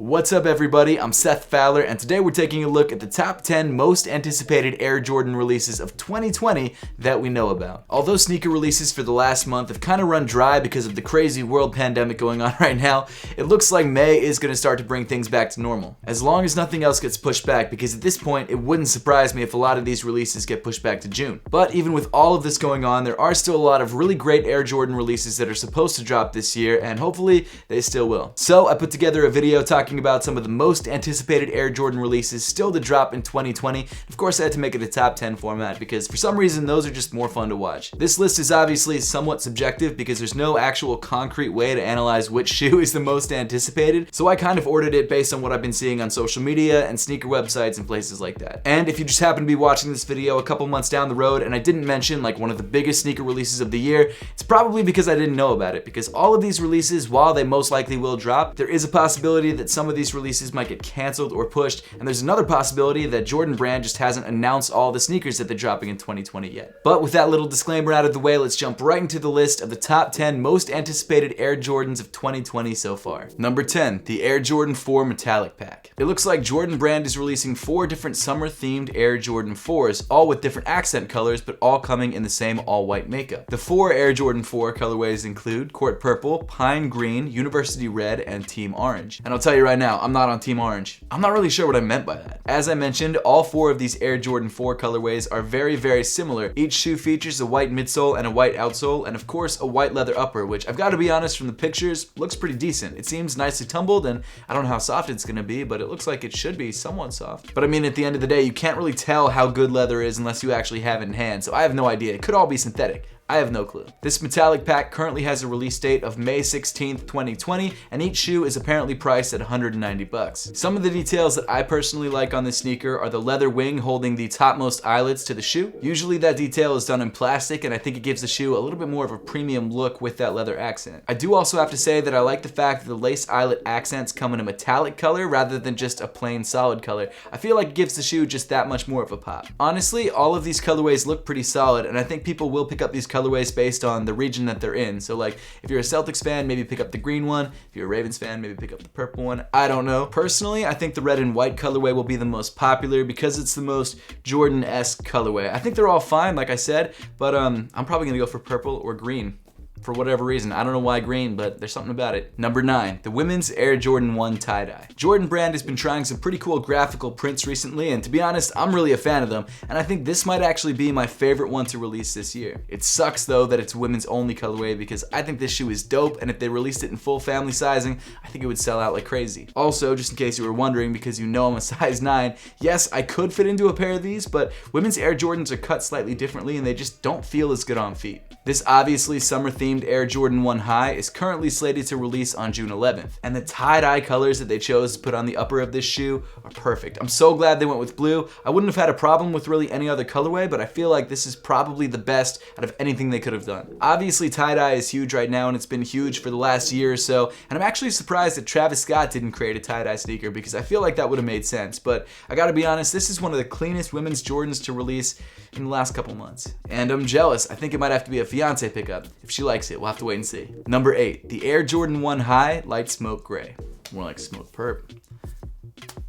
What's up everybody, I'm Seth Fowler, and today we're taking a look at the top 10 most anticipated Air Jordan releases of 2020 that we know about. Although sneaker releases for the last month have kind of run dry because of the crazy world pandemic going on right now, it looks like May is going to start to bring things back to normal. As long as nothing else gets pushed back, because at this point it wouldn't surprise me if a lot of these releases get pushed back to June. But even with all of this going on, there are still a lot of really great Air Jordan releases that are supposed to drop this year, and hopefully they still will. So I put together a video talking about some of the most anticipated Air Jordan releases still to drop in 2020. Of course, I had to make it a top 10 format because for some reason those are just more fun to watch. This list is obviously somewhat subjective because there's no actual concrete way to analyze which shoe is the most anticipated, so I kind of ordered it based on what I've been seeing on social media and sneaker websites and places like that. And if you just happen to be watching this video a couple months down the road and I didn't mention like one of the biggest sneaker releases of the year, it's probably because I didn't know about it, because all of these releases, while they most likely will drop, there is a possibility that some of these releases might get canceled or pushed, and there's another possibility that Jordan Brand just hasn't announced all the sneakers that they're dropping in 2020 yet. But with that little disclaimer out of the way, let's jump right into the list of the top 10 most anticipated Air Jordans of 2020 so far. Number 10, the Air Jordan 4 Metallic Pack. It looks like Jordan Brand is releasing 4 different summer-themed Air Jordan 4s, all with different accent colors, but all coming in the same all-white makeup. The 4 Air Jordan 4 colorways include Court Purple, Pine Green, University Red, and Team Orange. And I'll tell you right now, I'm not on Team Orange. I'm not really sure what I meant by that. As I mentioned, all 4 of these Air Jordan 4 colorways are very, very similar. Each shoe features a white midsole and a white outsole, and of course a white leather upper, which I've got to be honest, from the pictures, looks pretty decent. It seems nicely tumbled, and I don't know how soft it's gonna be, but it looks like it should be somewhat soft. But I mean, at the end of the day, you can't really tell how good leather is unless you actually have it in hand, so I have no idea. It could all be synthetic. I have no clue. This metallic pack currently has a release date of May 16th, 2020, and each shoe is apparently priced at $190. Some of the details that I personally like on this sneaker are the leather wing holding the topmost eyelets to the shoe. Usually that detail is done in plastic, and I think it gives the shoe a little bit more of a premium look with that leather accent. I do also have to say that I like the fact that the lace eyelet accents come in a metallic color rather than just a plain solid color. I feel like it gives the shoe just that much more of a pop. Honestly, all of these colorways look pretty solid, and I think people will pick up these colorways based on the region that they're in. So like, if you're a Celtics fan, maybe pick up the green one. If you're a Ravens fan, maybe pick up the purple one. I don't know. Personally, I think the red and white colorway will be the most popular because it's the most Jordan-esque colorway. I think they're all fine, like I said, but I'm probably gonna go for purple or green. For whatever reason. I don't know why green, but there's something about it. Number 9, the women's Air Jordan 1 tie-dye. Jordan Brand has been trying some pretty cool graphical prints recently, and to be honest, I'm really a fan of them, and I think this might actually be my favorite one to release this year. It sucks though that it's women's only colorway because I think this shoe is dope, and if they released it in full family sizing, I think it would sell out like crazy. Also, just in case you were wondering, because you know I'm a size 9, yes, I could fit into a pair of these, but women's Air Jordans are cut slightly differently and they just don't feel as good on feet. This obviously summer-themed Air Jordan 1 High is currently slated to release on June 11th, and the tie-dye colors that they chose to put on the upper of this shoe are perfect. I'm so glad they went with blue. I wouldn't have had a problem with really any other colorway, but I feel like this is probably the best out of anything they could have done. Obviously, tie-dye is huge right now, and it's been huge for the last year or so, and I'm actually surprised that Travis Scott didn't create a tie-dye sneaker because I feel like that would have made sense, but I gotta be honest, this is one of the cleanest women's Jordans to release in the last couple months. And I'm jealous. I think it might have to be a fiance pickup. If she likes it, we'll have to wait and see. Number 8, the Air Jordan 1 High Light Smoke Gray. More like smoke perp.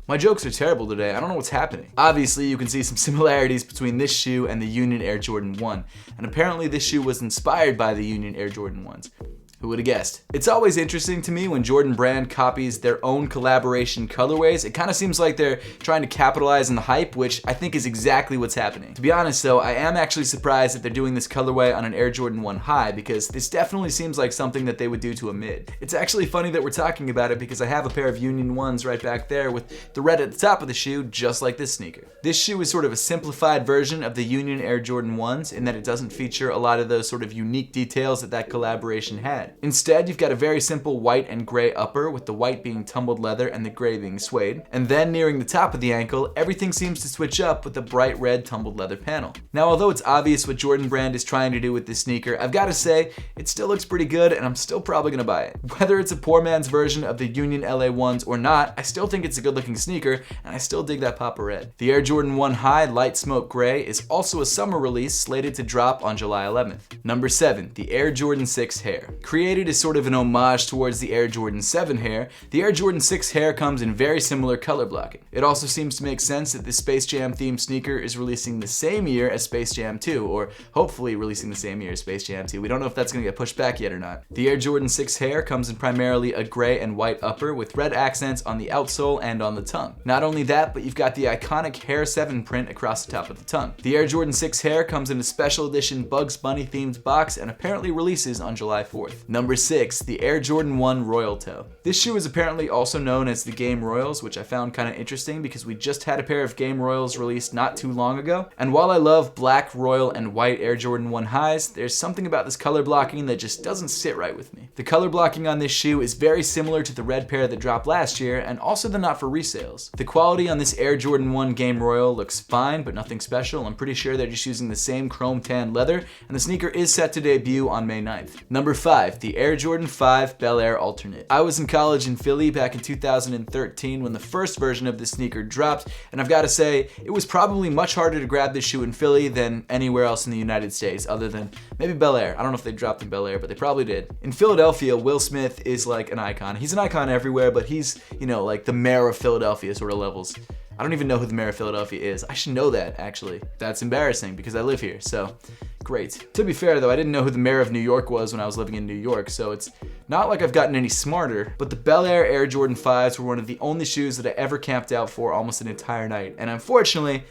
My jokes are terrible today. I don't know what's happening. Obviously, you can see some similarities between this shoe and the Union Air Jordan 1. And apparently this shoe was inspired by the Union Air Jordan 1s. Who would have guessed? It's always interesting to me when Jordan Brand copies their own collaboration colorways. It kind of seems like they're trying to capitalize on the hype, which I think is exactly what's happening. To be honest though, I am actually surprised that they're doing this colorway on an Air Jordan 1 High because this definitely seems like something that they would do to a mid. It's actually funny that we're talking about it because I have a pair of Union 1s right back there with the red at the top of the shoe, just like this sneaker. This shoe is sort of a simplified version of the Union Air Jordan 1s in that it doesn't feature a lot of those sort of unique details that collaboration had. Instead, you've got a very simple white and gray upper, with the white being tumbled leather and the gray being suede. And then nearing the top of the ankle, everything seems to switch up with the bright red tumbled leather panel. Now, although it's obvious what Jordan Brand is trying to do with this sneaker, I've got to say, it still looks pretty good and I'm still probably gonna buy it. Whether it's a poor man's version of the Union LA 1s or not, I still think it's a good looking sneaker and I still dig that pop of red. The Air Jordan 1 High Light Smoke Gray is also a summer release slated to drop on July 11th. Number 7, the Air Jordan 6 Hair. Created Created as sort of an homage towards the Air Jordan 7 hair, the Air Jordan 6 hair comes in very similar color blocking. It also seems to make sense that this Space Jam themed sneaker is releasing the same year as Space Jam 2, or hopefully releasing the same year as Space Jam 2. We don't know if that's going to get pushed back yet or not. The Air Jordan 6 hair comes in primarily a gray and white upper with red accents on the outsole and on the tongue. Not only that, but you've got the iconic Hair 7 print across the top of the tongue. The Air Jordan 6 hair comes in a special edition Bugs Bunny themed box and apparently releases on July 4th. Number 6, the Air Jordan 1 Royal Toe. This shoe is apparently also known as the Game Royals, which I found kind of interesting because we just had a pair of Game Royals released not too long ago. And while I love black, royal, and white Air Jordan 1 highs, there's something about this color blocking that just doesn't sit right with me. The color blocking on this shoe is very similar to the red pair that dropped last year, and also the not for resales. The quality on this Air Jordan 1 Game Royal looks fine, but nothing special. I'm pretty sure they're just using the same chrome tan leather, and the sneaker is set to debut on May 9th. Number 5, the Air Jordan 5 Bel Air Alternate. I was in college in Philly back in 2013 when the first version of this sneaker dropped, and I've got to say, it was probably much harder to grab this shoe in Philly than anywhere else in the United States, other than maybe Bel Air. I don't know if they dropped in Bel Air, but they probably did. In Philadelphia, Will Smith is like an icon. He's an icon everywhere, but he's, like the mayor of Philadelphia sort of levels. I don't even know who the mayor of Philadelphia is. I should know that, actually. That's embarrassing because I live here, so great. To be fair, though, I didn't know who the mayor of New York was when I was living in New York, so it's not like I've gotten any smarter, but the Bel Air Air Jordan 5s were one of the only shoes that I ever camped out for almost an entire night, and unfortunately,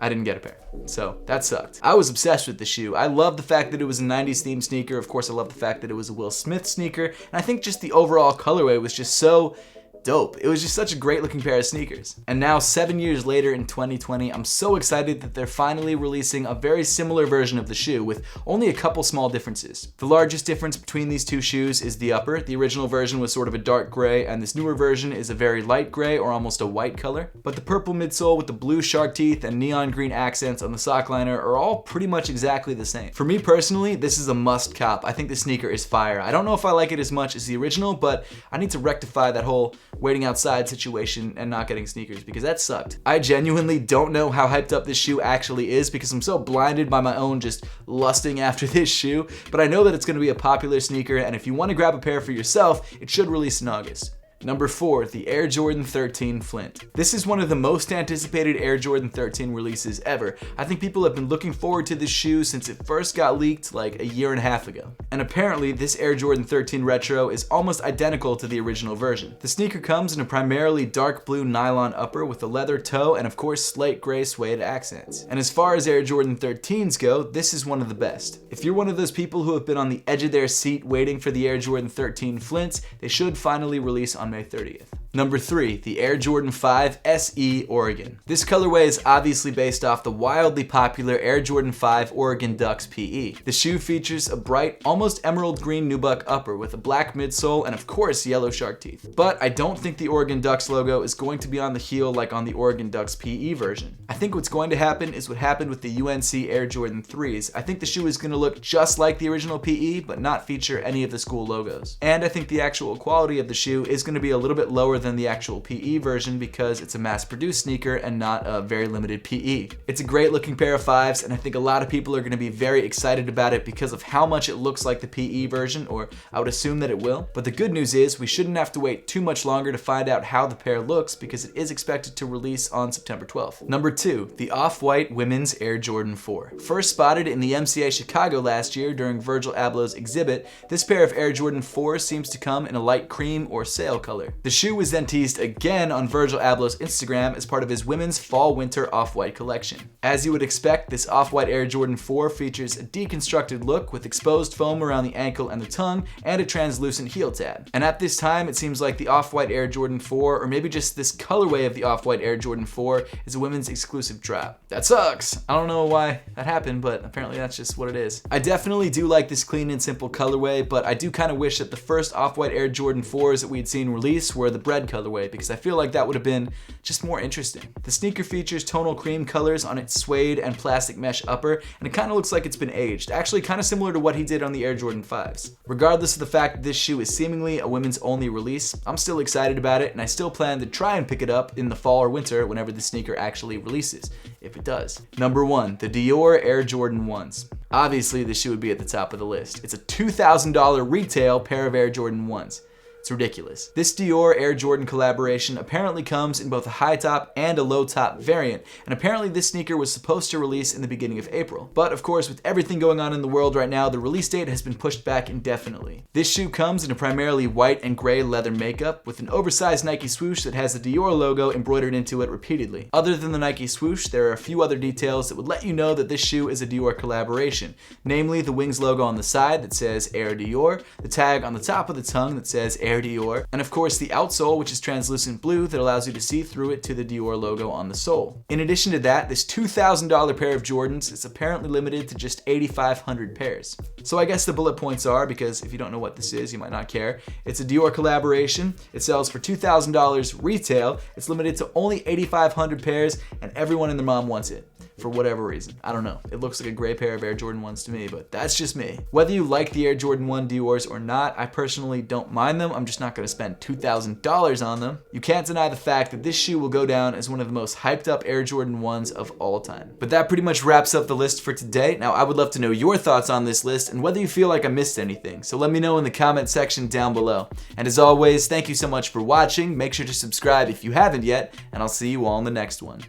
I didn't get a pair. So that sucked. I was obsessed with the shoe. I love the fact that it was a 90s themed sneaker. Of course, I love the fact that it was a Will Smith sneaker, and I think just the overall colorway was just so dope. It was just such a great looking pair of sneakers. And now 7 years later in 2020, I'm so excited that they're finally releasing a very similar version of the shoe with only a couple small differences. The largest difference between these two shoes is the upper. The original version was sort of a dark gray, and this newer version is a very light gray or almost a white color. But the purple midsole with the blue shark teeth and neon green accents on the sock liner are all pretty much exactly the same. For me personally, this is a must cop. I think this sneaker is fire. I don't know if I like it as much as the original, but I need to rectify that whole waiting outside situation and not getting sneakers because that sucked. I genuinely don't know how hyped up this shoe actually is because I'm so blinded by my own just lusting after this shoe, but I know that it's going to be a popular sneaker, and if you want to grab a pair for yourself, it should release in August. Number 4, the Air Jordan 13 Flint. This is one of the most anticipated Air Jordan 13 releases ever. I think people have been looking forward to this shoe since it first got leaked like a year and a half ago. And apparently this Air Jordan 13 Retro is almost identical to the original version. The sneaker comes in a primarily dark blue nylon upper with a leather toe and of course slate gray suede accents. And as far as Air Jordan 13s go, this is one of the best. If you're one of those people who have been on the edge of their seat waiting for the Air Jordan 13 Flints, they should finally release on May 30th. Number 3, the Air Jordan 5 SE Oregon. This colorway is obviously based off the wildly popular Air Jordan 5 Oregon Ducks PE. The shoe features a bright, almost emerald green nubuck upper with a black midsole and of course yellow shark teeth. But I don't think the Oregon Ducks logo is going to be on the heel like on the Oregon Ducks PE version. I think what's going to happen is what happened with the UNC Air Jordan 3s. I think the shoe is going to look just like the original PE but not feature any of the school logos. And I think the actual quality of the shoe is going to be a little bit lower than the actual PE version because it's a mass-produced sneaker and not a very limited PE. It's a great looking pair of 5s, and I think a lot of people are going to be very excited about it because of how much it looks like the PE version, or I would assume that it will. But the good news is we shouldn't have to wait too much longer to find out how the pair looks because it is expected to release on September 12th. Number 2, the OffWhite Women's Air Jordan 4. First spotted in the MCA Chicago last year during Virgil Abloh's exhibit, this pair of Air Jordan 4s seems to come in a light cream or sail color. The shoe was then teased again on Virgil Abloh's Instagram as part of his women's fall-winter off-white collection. As you would expect, this off-white Air Jordan 4 features a deconstructed look with exposed foam around the ankle and the tongue and a translucent heel tab. And at this time, it seems like the off-white Air Jordan 4, or maybe just this colorway of the off-white Air Jordan 4, is a women's exclusive drop. That sucks! I don't know why that happened, but apparently that's just what it is. I definitely do like this clean and simple colorway, but I do kind of wish that the first off-white Air Jordan 4s that we had seen release were the bread colorway, because I feel like that would have been just more interesting. The sneaker features tonal cream colors on its suede and plastic mesh upper, and it kind of looks like it's been aged, actually kind of similar to what he did on the Air Jordan 5s. Regardless of the fact that this shoe is seemingly a women's only release, I'm still excited about it, and I still plan to try and pick it up in the fall or winter whenever the sneaker actually releases, if it does. Number 1, the Dior Air Jordan 1s. Obviously, this shoe would be at the top of the list. It's a $2,000 retail pair of Air Jordan 1s. It's ridiculous. This Dior Air Jordan collaboration apparently comes in both a high top and a low top variant, and apparently this sneaker was supposed to release in the beginning of April. But of course, with everything going on in the world right now, the release date has been pushed back indefinitely. This shoe comes in a primarily white and gray leather makeup with an oversized Nike swoosh that has the Dior logo embroidered into it repeatedly. Other than the Nike swoosh, there are a few other details that would let you know that this shoe is a Dior collaboration, namely the wings logo on the side that says Air Dior, the tag on the top of the tongue that says Air Dior, and of course the outsole, which is translucent blue that allows you to see through it to the Dior logo on the sole. In addition to that, this $2,000 pair of Jordans is apparently limited to just 8,500 pairs. So I guess the bullet points are, because if you don't know what this is, you might not care, it's a Dior collaboration, it sells for $2,000 retail, it's limited to only 8,500 pairs, and everyone and their mom wants it. For whatever reason. I don't know. It looks like a gray pair of Air Jordan 1s to me, but that's just me. Whether you like the Air Jordan 1 Diors or not, I personally don't mind them. I'm just not going to spend $2,000 on them. You can't deny the fact that this shoe will go down as one of the most hyped up Air Jordan 1s of all time. But that pretty much wraps up the list for today. Now, I would love to know your thoughts on this list and whether you feel like I missed anything. So let me know in the comment section down below. And as always, thank you so much for watching. Make sure to subscribe if you haven't yet, and I'll see you all in the next one.